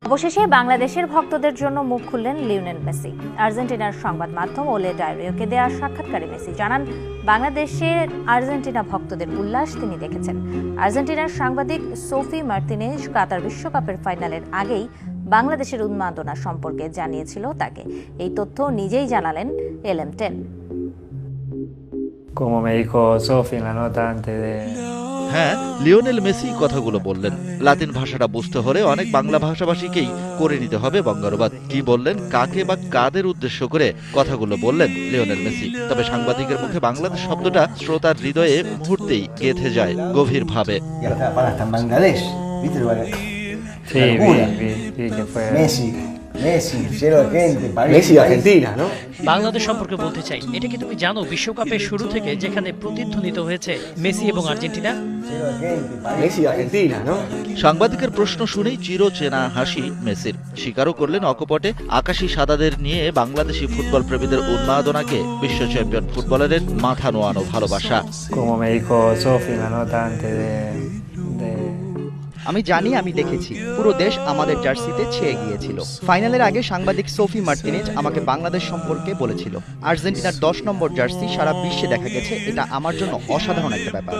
অবশেষে বাংলাদেশের ভক্তদের জন্য মুখ খুললেন লিওনেল মেসি। আর্জেন্টিনার সংবাদ মাধ্যম ওলে ডায়রিওকে দেওয়া সাক্ষাৎকারে মেসি জানান, বাংলাদেশের আর্জেন্টিনা ভক্তদের উল্লাস তিনি দেখেছেন। আর্জেন্টিনার সাংবাদিক সোফি মার্তিনেজ কাতার বিশ্বকাপের ফাইনালের আগেই বাংলাদেশের উন্মাদনা সম্পর্কে জানিয়েছিল তাকে। এই তথ্য নিজেই জানালেন LM10। হ্যাঁ, লিওনেল মেসি কথাগুলো বললেন। লাতিন ভাষাটা বুঝতে হলে অনেক বাংলা ভাষাভাষীকেই করে নিতে হবে বঙ্গানুবাদ। কি বললেন, কাকে বা কাদের উদ্দেশ্য করে কথাগুলো বললেন লিওনেল মেসি। তবে সাংবাদিকের মুখে বাংলাদেশ শব্দটা শ্রোতার হৃদয়ে মুহূর্তেই গেঁথে যায় গভীরভাবে। বাংলাদেশ সম্পর্কে বলতে চাই, এটা কি তুমি জানো বিশ্বকাপের শুরু থেকে যেখানে প্রতিধ্বনিত হয়েছে মেসি এবং আর্জেন্টিনা? সাংবাদিকের প্রশ্ন শুনেই চিরচেনা হাসি মেসির। স্বীকারও করলেন অকপটে আকাশী সাদাদের নিয়ে বাংলাদেশি ফুটবল প্রেমীদের উন্মাদনাকে বিশ্ব চ্যাম্পিয়ন ফুটবলারের মাথা নোয়ানো ভালোবাসা। আমি জানি, আমি দেখেছি, পুরো দেশ আমাদের জার্সিতে ছেয়ে গিয়েছিল। ফাইনালের আগে সাংবাদিক সোফি মার্তিনেজ আমাকে বাংলাদেশ সম্পর্কে বলেছিল, আর্জেন্টিনার 10 নম্বর জার্সি সারা বিশ্বে দেখা গেছে। এটা আমার জন্য অসাধারণ একটা ব্যাপার।